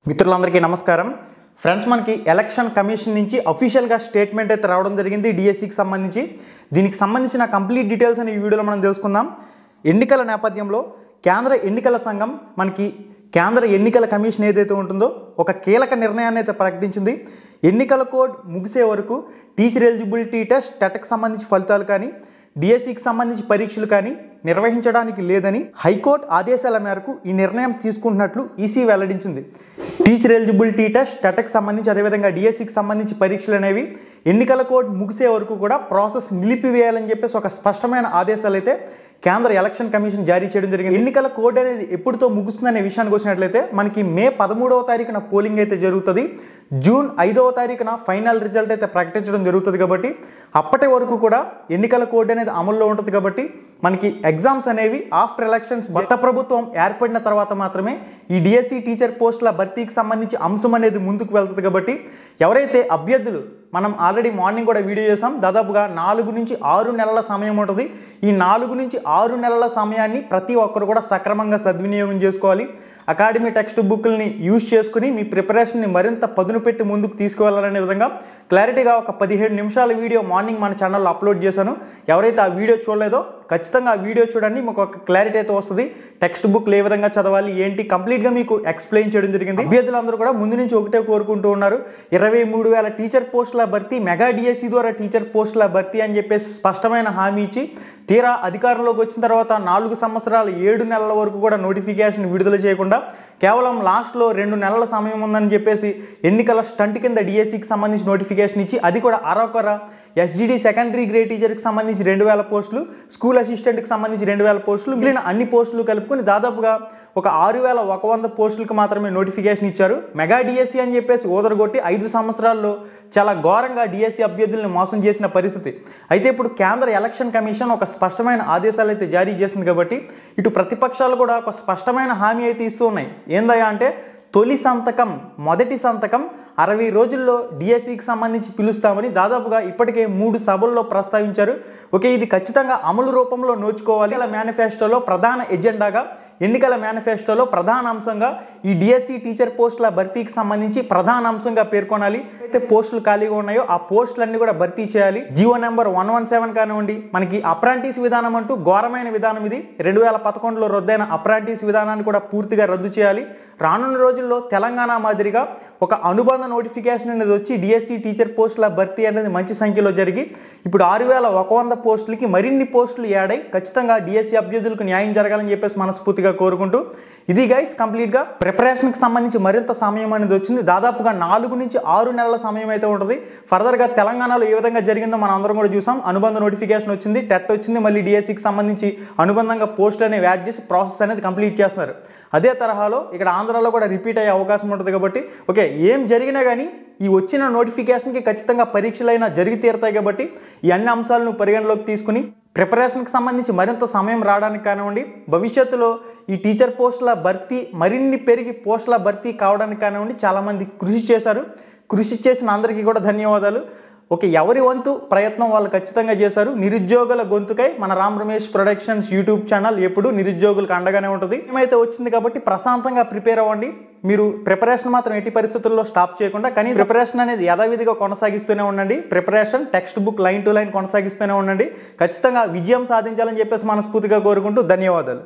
మిత్రులందరికీ నమస్కారం ఫ్రెండ్స్ మనకి ఎలక్షన్ కమిషన్ నుంచి అఫీషియల్ గా స్టేట్మెంట్ అయితే రావడం జరిగింది డిఎస్సికి సంబంధించి దీనికి సంబంధించిన కంప్లీట్ డీటెయిల్స్ అనే ఈ వీడియోలో మనం తెలుసుకుందాం ఎన్నికల నేపథ్యంలో కేంద్ర ఎన్నికల సంఘం మనకి కేంద్ర ఎన్నికల కమిషన్ ఏదైతే ఉంటుందో ఒక కీలక నిర్ణయాన్ని అయితే ప్రకటించింది ఎన్నికల కోడ్ ముగిసే వరకు టీచర్ ఎలిజిబిలిటీ టెస్ట్ టెట్కి సంబంధించి ఫలితాలు కానీ డిఎస్సికి సంబంధించి పరీక్షలు కానీ నిర్వహించడానికి లేదని హైకోర్టు ఆదేశాల మేరకు ఈ నిర్ణయం తీసుకుంటున్నట్లు ఈసీ వెల్లడించింది టీచర్ ఎలిజిబిలిటీ టెస్ట్ టెట్కి సంబంధించి అదేవిధంగా డిఎస్సికి సంబంధించి పరీక్షలు అనేవి ఎన్నికల కోడ్ ముగిసే వరకు కూడా ప్రాసెస్ నిలిపివేయాలని చెప్పేసి ఒక స్పష్టమైన ఆదేశాలు అయితే కేంద్ర ఎలక్షన్ కమిషన్ జారీ చేయడం జరిగింది ఎన్నికల కోడ్ అనేది ఎప్పుడుతో ముగుస్తుందనే విషయానికి వచ్చినట్లయితే మనకి మే 13వ తారీఖున పోలింగ్ అయితే జరుగుతుంది జూన్ 5వ తారీఖున ఫైనల్ రిజల్ట్ అయితే ప్రకటించడం జరుగుతుంది కాబట్టి అప్పటి వరకు కూడా ఎన్నికల కోడ్ అనేది అమల్లో ఉంటుంది కాబట్టి మనకి ఎగ్జామ్స్ అనేవి ఆఫ్టర్ ఎలక్షన్స్ కొత్త ప్రభుత్వం ఏర్పడిన తర్వాత మాత్రమే ఈ డిఎస్సి టీచర్ పోస్టుల భర్తీకి సంబంధించి అంశం అనేది ముందుకు వెళ్తుంది కాబట్టి ఎవరైతే అభ్యర్థులు మనం ఆల్రెడీ మార్నింగ్ కూడా వీడియో చేసాం దాదాపుగా 4 నుంచి 6 నెలల సమయం ఉంటుంది ఈ 4 నుంచి 6 నెలల సమయాన్ని ప్రతి ఒక్కరు కూడా సక్రమంగా సద్వినియోగం చేసుకోవాలి అకాడమీ టెక్స్ట్ బుక్లని యూజ్ చేసుకుని మీ ప్రిపరేషన్ని మరింత పదును పెట్టి ముందుకు తీసుకువెళ్ళాలనే విధంగా క్లారిటీగా ఒక 17 నిమిషాల వీడియో మార్నింగ్ మన ఛానల్లో అప్లోడ్ చేశాను ఎవరైతే ఆ వీడియో చూడలేదో ఖచ్చితంగా ఆ వీడియో చూడండి మీకు ఒక క్లారిటీ అయితే వస్తుంది టెక్స్ట్ బుక్లు ఏ విధంగా చదవాలి ఏంటి కంప్లీట్గా మీకు ఎక్స్ప్లెయిన్ చేయడం జరిగింది అభ్యర్థులందరూ కూడా ముందు నుంచి ఒకటే కోరుకుంటూ ఉన్నారు 23,000 టీచర్ పోస్టుల భర్తీ మెగా డిఎస్సి ద్వారా టీచర్ పోస్టుల భర్తీ అని చెప్పేసి స్పష్టమైన హామీ ఇచ్చి తీరా అధికారంలోకి వచ్చిన తర్వాత 4 సంవత్సరాలు 7 నెలల వరకు కూడా నోటిఫికేషన్ విడుదల చేయకుండా కేవలం లాస్ట్లో 2 నెలల సమయం ఉందని చెప్పేసి ఎన్నికల స్టంట్ కింద డిఎస్సికి సంబంధించి నోటిఫికేషన్ ఇచ్చి అది కూడా అరొకర ఎస్జిడి సెకండరీ గ్రేడ్ టీచర్కి సంబంధించి 2,000 పోస్టులు స్కూల్ అసిస్టెంట్కి సంబంధించి 2,000 పోస్టులు మిగిలిన అన్ని పోస్టులు కలుపుకొని దాదాపుగా ఒక 6,100 పోస్టులకు మాత్రమే నోటిఫికేషన్ ఇచ్చారు మెగా డిఎస్సి అని చెప్పేసి ఓదరగొట్టి 5 సంవత్సరాల్లో చాలా ఘోరంగా డిఎస్సి అభ్యర్థులను మోసం చేసిన పరిస్థితి అయితే ఇప్పుడు కేంద్ర ఎలక్షన్ కమిషన్ ఒక స్పష్టమైన ఆదేశాలు అయితే జారీ చేసింది కాబట్టి ఇటు ప్రతిపక్షాలు కూడా ఒక స్పష్టమైన హామీ అయితే ఇస్తూ ఉన్నాయి ఏందయ్యా అంటే తొలి సంతకం మొదటి సంతకం 60 రోజుల్లో డిఎస్సికి సంబంధించి పిలుస్తామని దాదాపుగా ఇప్పటికే 3 సభల్లో ప్రస్తావించారు ఓకే ఇది ఖచ్చితంగా అమలు రూపంలో నోచుకోవాలి ఇలా మేనిఫెస్టోలో ప్రధాన ఎజెండాగా ఎన్నికల మేనిఫెస్టోలో ప్రధాన అంశంగా ఈ డిఎస్సి టీచర్ పోస్టుల భర్తీకి సంబంధించి ప్రధాన అంశంగా పేర్కొనాలి అయితే పోస్టులు ఖాళీగా ఉన్నాయో ఆ పోస్టులన్నీ కూడా భర్తీ చేయాలి జీవో నెంబర్ 117 కానివ్వండి మనకి అప్రాంటిస్ విధానం అంటూ ఘోరమైన విధానం ఇది 2011లో రద్దయిన అప్రాంటిస్ విధానాన్ని కూడా పూర్తిగా రద్దు చేయాలి రానున్న రోజుల్లో తెలంగాణ మాదిరిగా ఒక అనుబంధ నోటిఫికేషన్ అనేది వచ్చి డిఎస్సి టీచర్ పోస్టుల భర్తీ అనేది మంచి సంఖ్యలో జరిగి ఇప్పుడు 6,100 పోస్టులకి మరిన్ని పోస్టులు యాడ్ అయ్యి ఖచ్చితంగా డిఎస్సి అభ్యర్థులకు న్యాయం జరగాలని చెప్పేసి మనస్ఫూర్తిగా కోరుకుంటూ ఇది గైస్ కంప్లీట్గా ప్రిపరేషన్కి సంబంధించి మరింత సమయం అనేది వచ్చింది దాదాపుగా 4 నుంచి 6 నెలల సమయం అయితే ఉంటుంది ఫర్దర్గా తెలంగాణలో ఏ విధంగా జరిగిందో మనం అందరం కూడా చూసాం అనుబంధ నోటిఫికేషన్ వచ్చింది టెట్ వచ్చింది మళ్ళీ డిఎస్సికి సంబంధించి అనుబంధంగా పోస్టులు అనేవి యాడ్ చేసి ప్రాసెస్ అనేది కంప్లీట్ చేస్తున్నారు అదే తరహాలో ఇక్కడ ఆంధ్రాలో కూడా రిపీట్ అయ్యే అవకాశం ఉంటుంది కాబట్టి ఓకే ఏం జరిగినా కానీ ఈ వచ్చిన నోటిఫికేషన్కి ఖచ్చితంగా పరీక్షలైనా జరిగి తీరుతాయి కాబట్టి ఈ అన్ని అంశాలను పరిగణలోకి తీసుకుని ప్రిపరేషన్కి సంబంధించి మరింత సమయం రావడానికి కానివ్వండి భవిష్యత్తులో ఈ టీచర్ పోస్టుల భర్తీ మరిన్ని పెరిగి పోస్టుల భర్తీ కావడానికి కానివ్వండి చాలామంది కృషి చేసిన అందరికీ కూడా ధన్యవాదాలు ఓకే ఎవరి వంతు ప్రయత్నం వాళ్ళు ఖచ్చితంగా చేశారు నిరుద్యోగుల గొంతుకై మన Ram Ramesh productions YouTube channel ఎప్పుడు నిరుద్యోగులకు అండగానే ఉంటుంది ఏమైతే వచ్చింది కాబట్టి ప్రశాంతంగా ప్రిపేర్ అవ్వండి మీరు ప్రిపరేషన్ మాత్రం ఎట్టి పరిస్థితుల్లో స్టాప్ చేయకుండా కానీ ప్రిపరేషన్ అనేది యథావిధిగా కొనసాగిస్తూనే ఉండండి preparation text book line to line కొనసాగిస్తూనే ఉండండి ఖచ్చితంగా విజయం సాధించాలని చెప్పేసి మనస్ఫూర్తిగా కోరుకుంటూ ధన్యవాదాలు